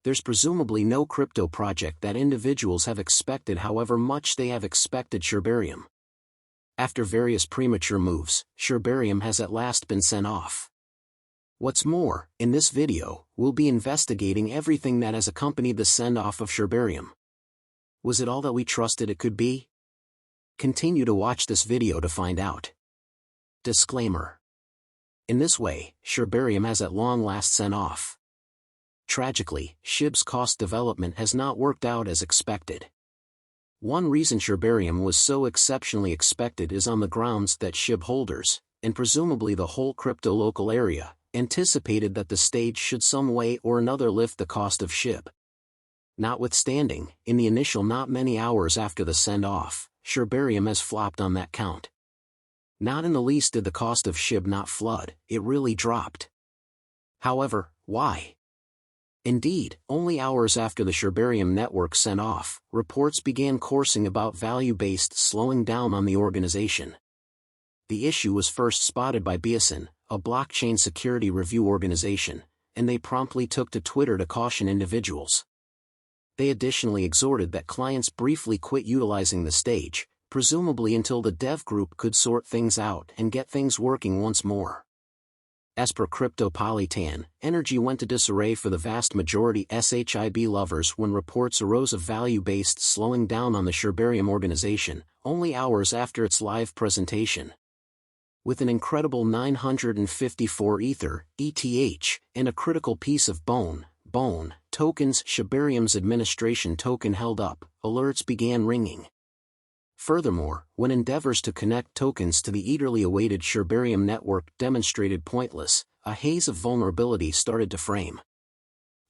there's presumably no crypto project that individuals have expected however much they have expected SHIBARIUM. After various premature moves, SHIBARIUM has at last been sent off. What's more, in this video, we'll be investigating everything that has accompanied the send-off of SHIBARIUM. Was it all that we trusted it could be? Continue to watch this video to find out. Disclaimer. In this way, SHIBARIUM has at long last sent off. Tragically, SHIB's cost development has not worked out as expected. One reason SHIBARIUM was so exceptionally expected is on the grounds that SHIB holders, and presumably the whole crypto local area, anticipated that the stage should some way or another lift the cost of SHIB. Notwithstanding, in the initial not many hours after the send-off, SHIBARIUM has flopped on that count. Not in the least did the cost of SHIB not flood, it really dropped. However, why? Indeed, only hours after the SHIBARIUM network sent off, reports began coursing about value-based slowing down on the organization. The issue was first spotted by BREAKOUT, a blockchain security review organization, and they promptly took to Twitter to caution individuals. They additionally exhorted that clients briefly quit utilizing the stage, presumably until the dev group could sort things out and get things working once more. As per CryptoPolitan, energy went to disarray for the vast majority SHIB lovers when reports arose of value-based slowing down on the SHIBARIUM organization, only hours after its live presentation. With an incredible 954 Ether, ETH, and a critical piece of BONE tokens, SHIBARIUM's administration token held up, alerts began ringing. Furthermore, when endeavors to connect tokens to the eagerly awaited SHIBARIUM network demonstrated pointless, a haze of vulnerability started to frame.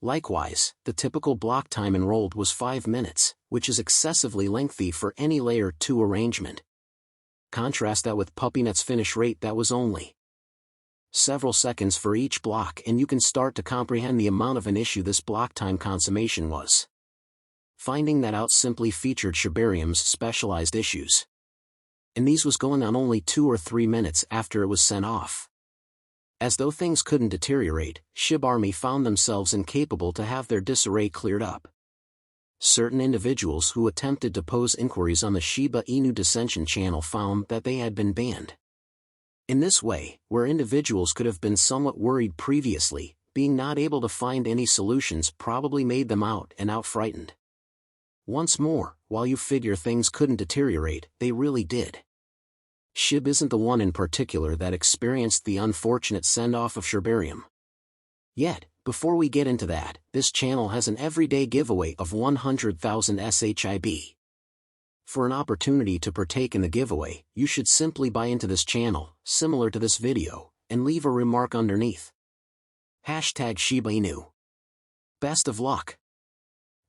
Likewise, the typical block time enrolled was 5 minutes, which is excessively lengthy for any layer 2 arrangement. Contrast that with PuppyNet's finish rate that was only several seconds for each block, and you can start to comprehend the amount of an issue this block time consummation was. Finding that out simply featured SHIBARIUM's specialized issues. And these was going on only 2 or 3 minutes after it was sent off. As though things couldn't deteriorate, SHIB Army found themselves incapable to have their disarray cleared up. Certain individuals who attempted to pose inquiries on the Shiba Inu dissension channel found that they had been banned. In this way, where individuals could have been somewhat worried previously, being not able to find any solutions probably made them out and out frightened. Once more, while you figure things couldn't deteriorate, they really did. SHIB isn't the one in particular that experienced the unfortunate send-off of SHIBARIUM. Yet, before we get into that, this channel has an everyday giveaway of 100,000 SHIB. For an opportunity to partake in the giveaway, you should simply buy into this channel, similar to this video, and leave a remark underneath. #Shiba Inu. Best of luck.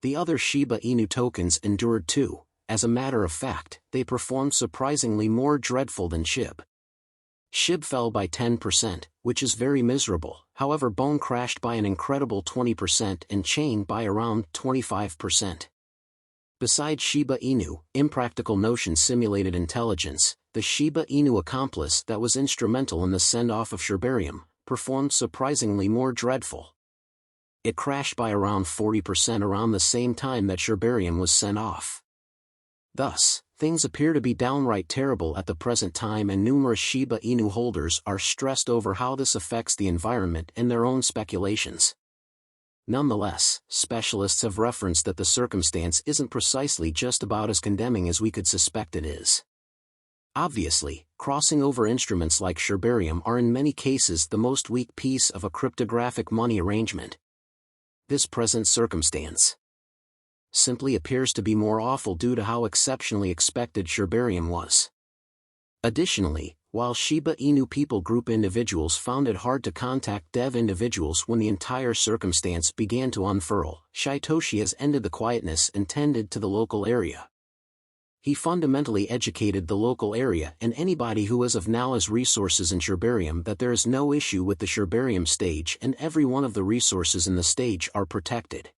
The other Shiba Inu tokens endured too. As a matter of fact, they performed surprisingly more dreadful than SHIB. SHIB fell by 10%, which is very miserable, however BONE crashed by an incredible 20% and Chain by around 25%. Besides Shiba Inu, Impractical Notion simulated intelligence, the Shiba Inu accomplice that was instrumental in the send-off of SHIBARIUM, performed surprisingly more dreadful. It crashed by around 40% around the same time that SHIBARIUM was sent off. Thus, things appear to be downright terrible at the present time, and numerous Shiba Inu holders are stressed over how this affects the environment and their own speculations. Nonetheless, specialists have referenced that the circumstance isn't precisely just about as condemning as we could suspect it is. Obviously, crossing over instruments like SHIBARIUM are in many cases the most weak piece of a cryptographic money arrangement. This present circumstance simply appears to be more awful due to how exceptionally expected SHIBARIUM was. Additionally, while Shiba Inu people group individuals found it hard to contact dev individuals when the entire circumstance began to unfurl, Shytoshi has ended the quietness and tended to the local area. He fundamentally educated the local area and anybody who as of now has resources in SHIBARIUM that there is no issue with the SHIBARIUM stage and every one of the resources in the stage are protected.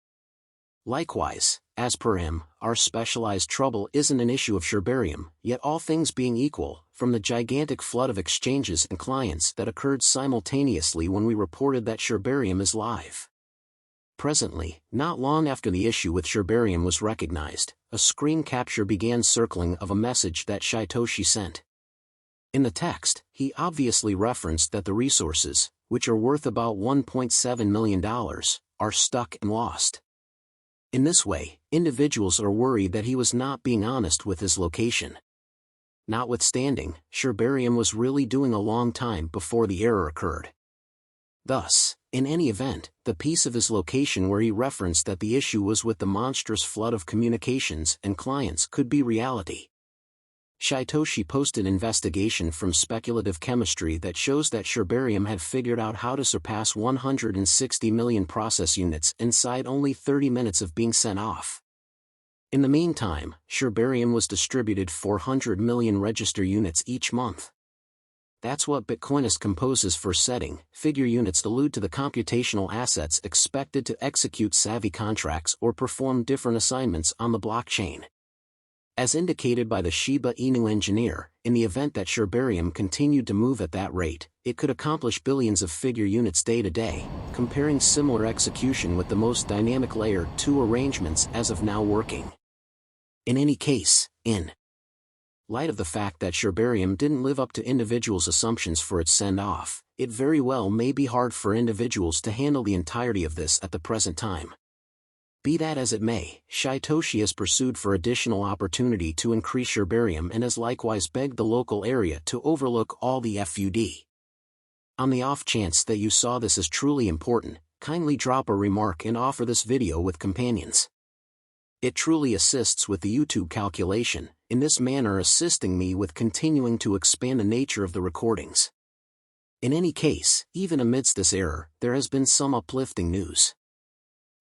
Likewise, as per him, our specialized trouble isn't an issue of SHIBARIUM, yet all things being equal, from the gigantic flood of exchanges and clients that occurred simultaneously when we reported that SHIBARIUM is live. Presently, not long after the issue with Shibarium was recognized, a screen capture began circling of a message that Satoshi sent. In the text, he obviously referenced that the resources, which are worth about $1.7 million, are stuck and lost. In this way, individuals are worried that he was not being honest with his location. Notwithstanding, Shibarium was really doing a long time before the error occurred. Thus, in any event, the piece of his location where he referenced that the issue was with the monstrous flood of communications and clients could be reality. Satoshi posted investigation from Speculative Chemistry that shows that Shibarium had figured out how to surpass 160 million process units inside only 30 minutes of being sent off. In the meantime, Shibarium was distributed 400 million register units each month. That's what Bitcoinist composes for setting. Figure units allude to the computational assets expected to execute savvy contracts or perform different assignments on the blockchain. As indicated by the Shiba Inu engineer, in the event that Shibarium continued to move at that rate, it could accomplish billions of figure units day to day, comparing similar execution with the most dynamic Layer 2 arrangements as of now working. In any case, in light of the fact that Shibarium didn't live up to individuals' assumptions for its send-off, it very well may be hard for individuals to handle the entirety of this at the present time. Be that as it may, Satoshi has pursued for additional opportunity to increase Shibarium and has likewise begged the local area to overlook all the FUD. On the off chance that you saw this as truly important, kindly drop a remark and offer this video with companions. It truly assists with the YouTube calculation, in this manner assisting me with continuing to expand the nature of the recordings. In any case, even amidst this error, there has been some uplifting news.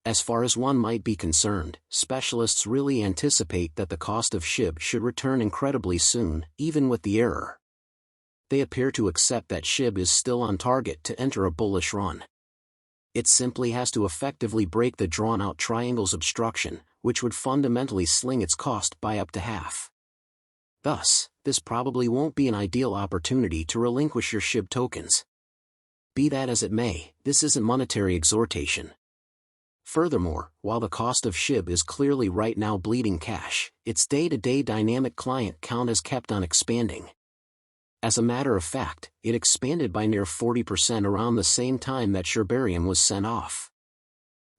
As far as one might be concerned, specialists really anticipate that the cost of SHIB should return incredibly soon, even with the error. They appear to accept that SHIB is still on target to enter a bullish run. It simply has to effectively break the drawn-out triangle's obstruction, which would fundamentally sling its cost by up to half. Thus, this probably won't be an ideal opportunity to relinquish your SHIB tokens. Be that as it may, this isn't monetary exhortation. Furthermore, while the cost of SHIB is clearly right now bleeding cash, its day-to-day dynamic client count has kept on expanding. As a matter of fact, it expanded by near 40% around the same time that Shibarium was sent off.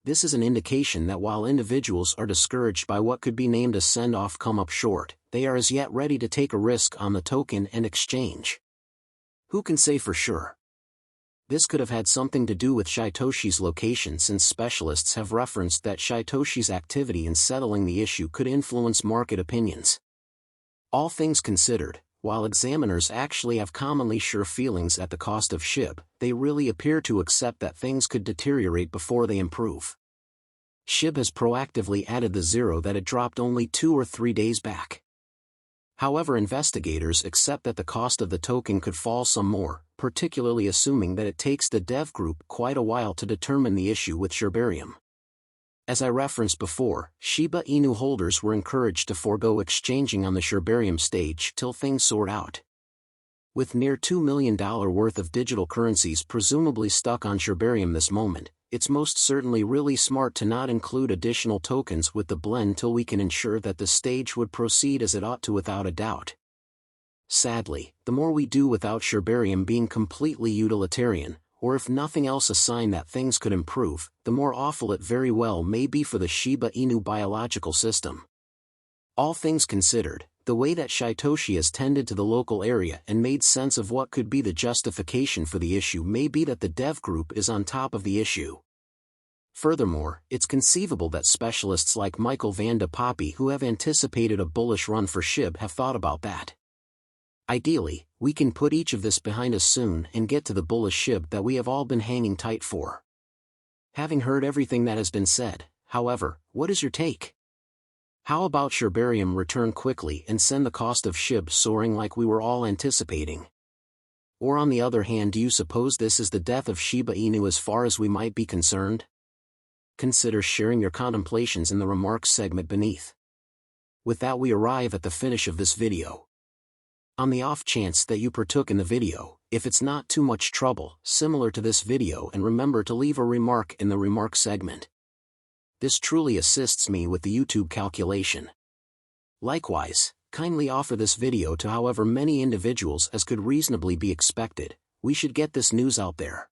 This is an indication that while individuals are discouraged by what could be named a send-off come up short, they are as yet ready to take a risk on the token and exchange. Who can say for sure? This could have had something to do with Satoshi's location, since specialists have referenced that Satoshi's activity in settling the issue could influence market opinions. All things considered, while examiners actually have commonly sure feelings at the cost of SHIB, they really appear to accept that things could deteriorate before they improve. SHIB has proactively added the zero that it dropped only 2 or 3 days back. However, investigators accept that the cost of the token could fall some more, particularly assuming that it takes the dev group quite a while to determine the issue with Shibarium. As I referenced before, Shiba Inu holders were encouraged to forego exchanging on the Shibarium stage till things sort out. With near $2 million worth of digital currencies presumably stuck on Shibarium this moment, it's most certainly really smart to not include additional tokens with the blend till we can ensure that the stage would proceed as it ought to without a doubt. Sadly, the more we do without Shibarium being completely utilitarian, or if nothing else a sign that things could improve, the more awful it very well may be for the Shiba Inu biological system. All things considered, the way that Satoshi has tended to the local area and made sense of what could be the justification for the issue may be that the dev group is on top of the issue. Furthermore, it's conceivable that specialists like Michael van de Poppy who have anticipated a bullish run for SHIB have thought about that. Ideally, we can put each of this behind us soon and get to the bullish SHIB that we have all been hanging tight for. Having heard everything that has been said, however, what is your take? How about Shibarium return quickly and send the cost of SHIB soaring like we were all anticipating? Or on the other hand, do you suppose this is the death of Shiba Inu as far as we might be concerned? Consider sharing your contemplations in the remarks segment beneath. With that, we arrive at the finish of this video. On the off chance that you partook in the video, if it's not too much trouble, similar to this video, and remember to leave a remark in the remark segment. This truly assists me with the YouTube calculation. Likewise, kindly offer this video to however many individuals as could reasonably be expected. We should get this news out there.